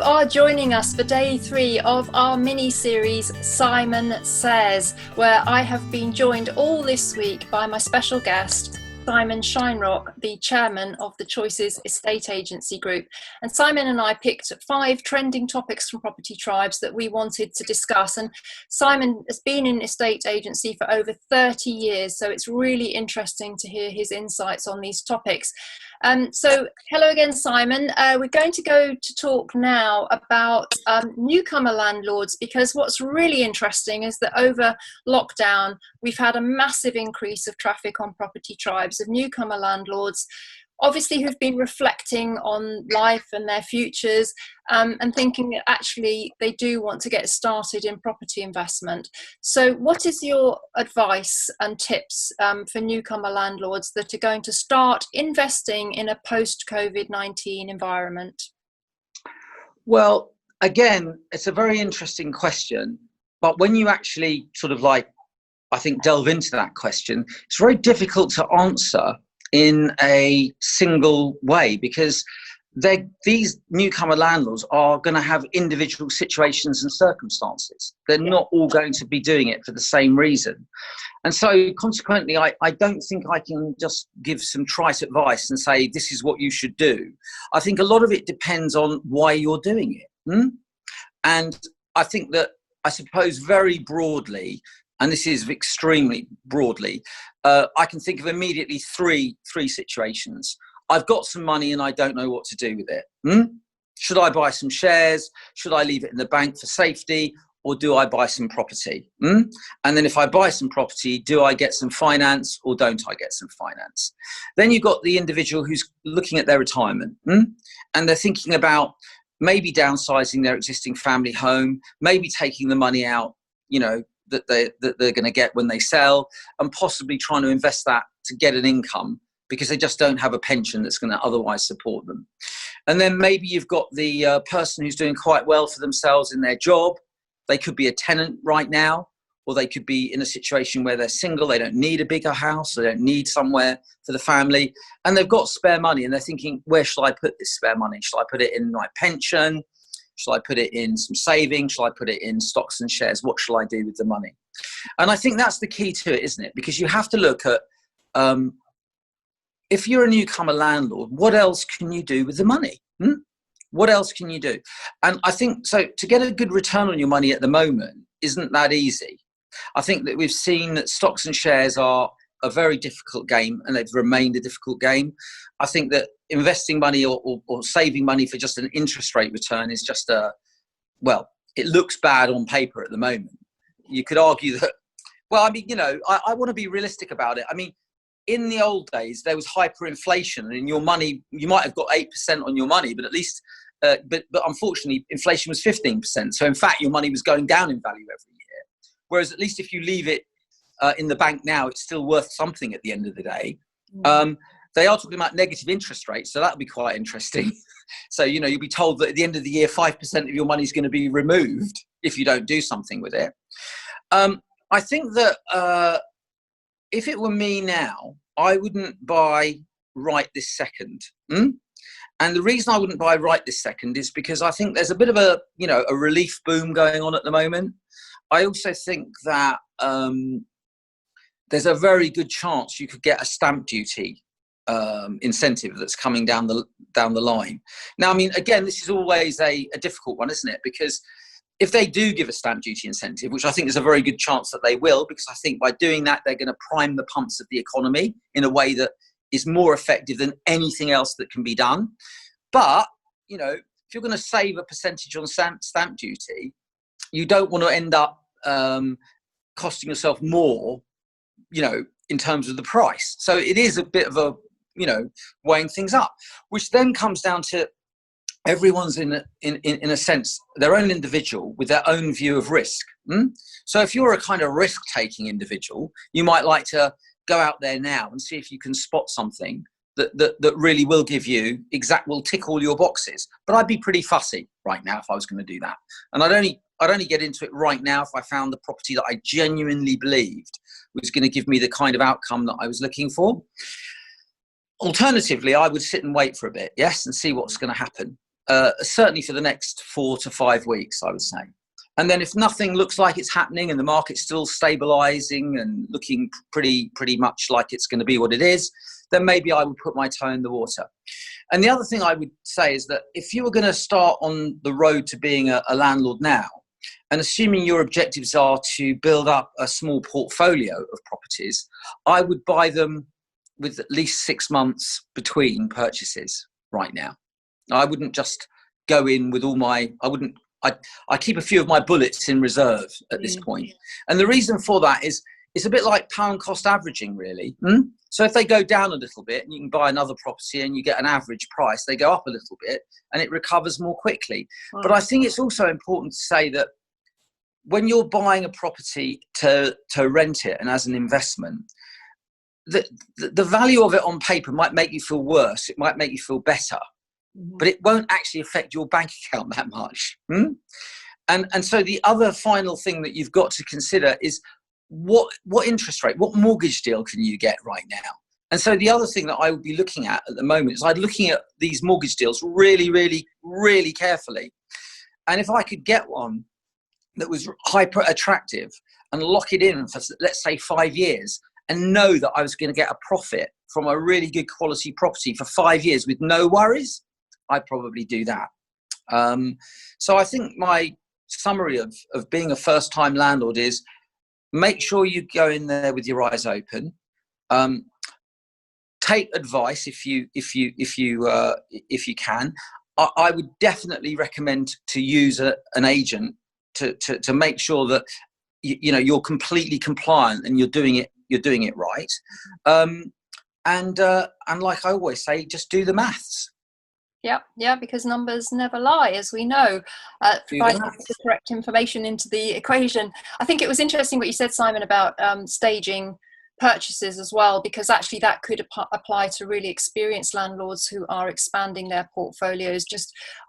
are joining us for day 3 of our mini-series Simon Says, where I have been joined all this week by my special guest, Simon Shinerock, the chairman of the Choices Estate Agency Group. And Simon and I picked 5 trending topics from Property Tribes that we wanted to discuss. And Simon has been in estate agency for over 30 years, so it's really interesting to hear his insights on these topics. So hello again, Simon. We're going to go to talk now about newcomer landlords, because what's really interesting is that over lockdown, we've had a massive increase of traffic on Property Tribes of newcomer landlords, obviously who've been reflecting on life and their futures, and thinking that actually they do want to get started in property investment. So what is your advice and tips for newcomer landlords that are going to start investing in a post-COVID-19 environment? Well, again, it's a very interesting question, but when you actually I think, delve into that question, it's very difficult to answer in a single way, because these newcomer landlords are going to have individual situations and circumstances. They're not all going to be doing it for the same reason. And so consequently, I don't think I can just give some trite advice and say, this is what you should do. I think a lot of it depends on why you're doing it. And I think that, I suppose very broadly, and this is extremely broadly, I can think of immediately three situations. I've got some money and I don't know what to do with it. Should I buy some shares? Should I leave it in the bank for safety? Or do I buy some property? And then if I buy some property, do I get some finance or don't I get some finance? Then you've got the individual who's looking at their retirement, and they're thinking about maybe downsizing their existing family home, maybe taking the money out, that they're going to get when they sell, and possibly trying to invest that to get an income, because they just don't have a pension that's going to otherwise support them. And then maybe you've got the person who's doing quite well for themselves in their job. They could be a tenant right now, or they could be in a situation where they're single, they don't need a bigger house, they don't need somewhere for the family, and they've got spare money, and they're thinking, where shall I put this spare money? Shall I put it in my pension? Shall I put it in some savings? Shall I put it in stocks and shares? What shall I do with the money? And I think that's the key to it, isn't it? Because you have to look at, if you're a newcomer landlord, what else can you do with the money? What else can you do? And I think, so to get a good return on your money at the moment isn't that easy. I think that we've seen that stocks and shares are a very difficult game, and they've remained a difficult game. I think that investing money or saving money for just an interest rate return is just it looks bad on paper at the moment. You could argue that, I want to be realistic about it. I mean, in the old days, there was hyperinflation, and your money, you might have got 8% on your money, but at least, but unfortunately, inflation was 15%. So in fact, your money was going down in value every year. Whereas at least if you leave it in the bank now, it's still worth something at the end of the day. They are talking about negative interest rates, so that'll be quite interesting. So, you'll be told that at the end of the year, 5% of your money is going to be removed if you don't do something with it. I think that if it were me now, I wouldn't buy right this second. And the reason I wouldn't buy right this second is because I think there's a bit of a relief boom going on at the moment. I also think that there's a very good chance you could get a stamp duty incentive that's coming down the line. Now, I mean, again, this is always a difficult one, isn't it? Because if they do give a stamp duty incentive, which I think is a very good chance that they will, because I think by doing that, they're going to prime the pumps of the economy in a way that is more effective than anything else that can be done. But, if you're going to save a percentage on stamp duty, you don't want to end up costing yourself more, in terms of the price. So it is a bit of a, weighing things up, which then comes down to everyone's in a sense their own individual with their own view of risk. So if you're a kind of risk-taking individual, you might like to go out there now and see if you can spot something that really will give you will tick all your boxes. But I'd be pretty fussy right now if I was going to do that. And I'd only get into it right now if I found the property that I genuinely believed was going to give me the kind of outcome that I was looking for. Alternatively, I would sit and wait for a bit, and see what's going to happen. certainly for the next 4 to 5 weeks, I would say. And then if nothing looks like it's happening and the market's still stabilizing and looking pretty much like it's going to be what it is, then maybe I would put my toe in the water. And the other thing I would say is that if you were going to start on the road to being a landlord now, and assuming your objectives are to build up a small portfolio of properties, I would buy them with at least 6 months between purchases right now. I wouldn't just go in with all my, I keep a few of my bullets in reserve at this point. And the reason for that is it's a bit like pound cost averaging, really. So if they go down a little bit and you can buy another property and you get an average price, they go up a little bit and it recovers more quickly. But I think it's also important to say that when you're buying a property to rent it and as an investment, the value of it on paper might make you feel worse. It might make you feel better, but it won't actually affect your bank account that much. And so the other final thing that you've got to consider is what interest rate, what mortgage deal can you get right now? And so the other thing that I would be looking at the moment is I'd looking at these mortgage deals really, really, really carefully. And if I could get one that was hyper attractive and lock it in for, let's say, 5 years and know that I was going to get a profit from a really good quality property for 5 years with no worries, I'd probably do that. So I think my summary of being a first-time landlord is make sure you go in there with your eyes open. Take advice if you can. I would definitely recommend to use an agent to make sure that you're completely compliant and you're doing it right. And like I always say, just do the maths. Yeah, because numbers never lie, as we know. Provide the correct information into the equation. I think it was interesting what you said, Simon, about staging purchases as well, because actually that could apply to really experienced landlords who are expanding their portfolios.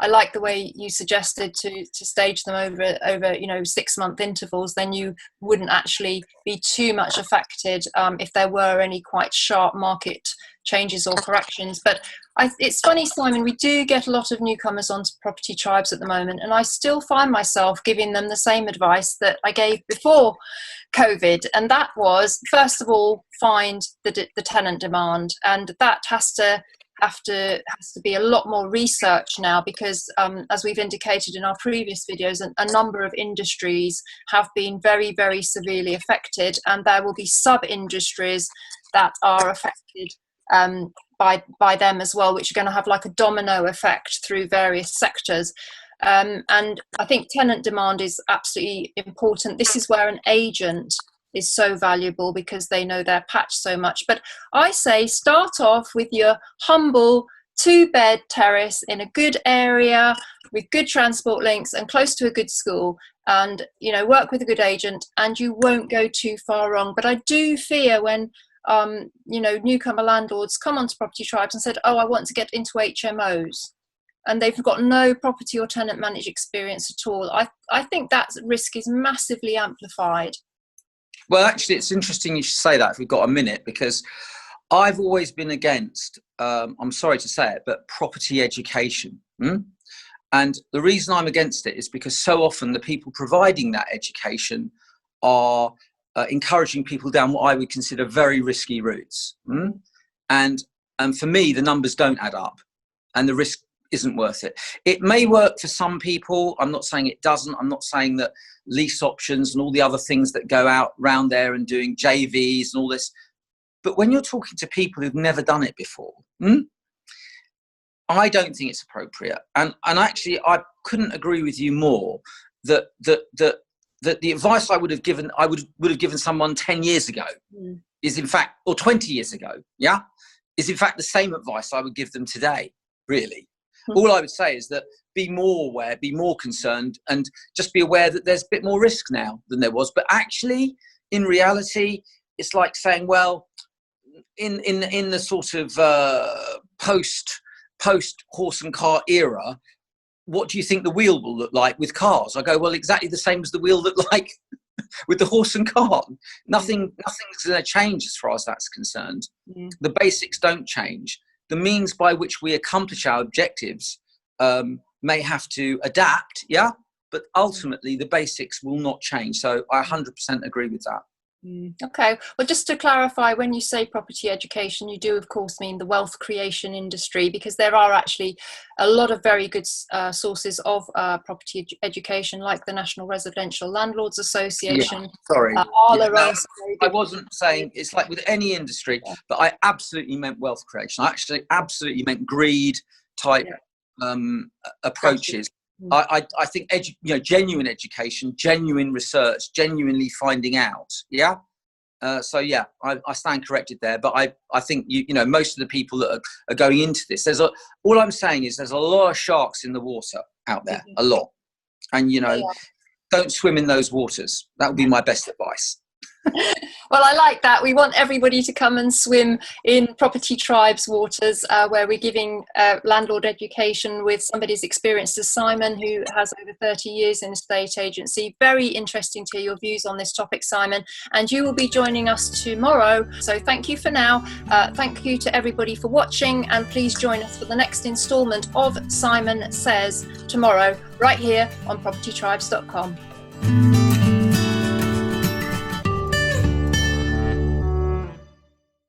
I like the way you suggested to stage them over 6 month intervals. Then you wouldn't actually be too much affected if there were any quite sharp market changes or corrections. But it's funny, Simon, we do get a lot of newcomers onto Property Tribes at the moment, and I still find myself giving them the same advice that I gave before COVID, and that was, first of all, find the tenant demand, and that has to be a lot more research now, because as we've indicated in our previous videos, a number of industries have been very, very severely affected, and there will be sub-industries that are affected by them as well, which are going to have like a domino effect through various sectors. And I think tenant demand is absolutely important. This is where an agent is so valuable, because they know their patch so much. But I say start off with your humble 2-bed terrace in a good area with good transport links and close to a good school, and work with a good agent, and you won't go too far wrong. But I do fear when newcomer landlords come onto Property Tribes and said, oh, I want to get into HMOs, and they've got no property or tenant managed experience at all. I think that risk is massively amplified. Well, actually, it's interesting you should say that, if we've got a minute, because I've always been against, I'm sorry to say it, but property education. And the reason I'm against it is because so often the people providing that education are encouraging people down what I would consider very risky routes. And for me, the numbers don't add up and the risk isn't worth it. It may work for some people. I'm not saying it doesn't. I'm not saying that lease options and all the other things that go out around there and doing JVs and all this. But when you're talking to people who've never done it before, I don't think it's appropriate. And actually, I couldn't agree with you more that the advice I would have given someone 10 years ago is in fact, or 20 years ago, is in fact the same advice I would give them today, really. All I would say is that be more aware, be more concerned, and just be aware that there's a bit more risk now than there was. But actually, in reality, it's like saying, well, in the sort of post horse and car era, what do you think the wheel will look like with cars? I go, well, exactly the same as the wheel looked like with the horse and cart. Nothing's going to change as far as that's concerned. The basics don't change. The means by which we accomplish our objectives may have to adapt, yeah, but ultimately the basics will not change. So I 100% agree with that. Okay, well, just to clarify, when you say property education, you do of course mean the wealth creation industry, because there are actually a lot of very good sources of property education, like the National Residential Landlords Association. Yeah, sorry. Arla No, runs I wasn't saying it's like with any industry, but I absolutely meant wealth creation. I actually absolutely meant greed type approaches. I think genuine education, genuine research, genuinely finding out. Yeah. So yeah, I stand corrected there. But I think most of the people that are going into this, all I'm saying is there's a lot of sharks in the water out there, a lot, and don't swim in those waters. That would be my best advice. Well, I like that. We want everybody to come and swim in Property Tribe's waters, where we're giving landlord education with somebody as experienced as Simon, who has over 30 years in estate agency. Very interesting to hear your views on this topic, Simon. And you will be joining us tomorrow. So thank you for now. Thank you to everybody for watching. And please join us for the next instalment of Simon Says tomorrow, right here on propertytribes.com.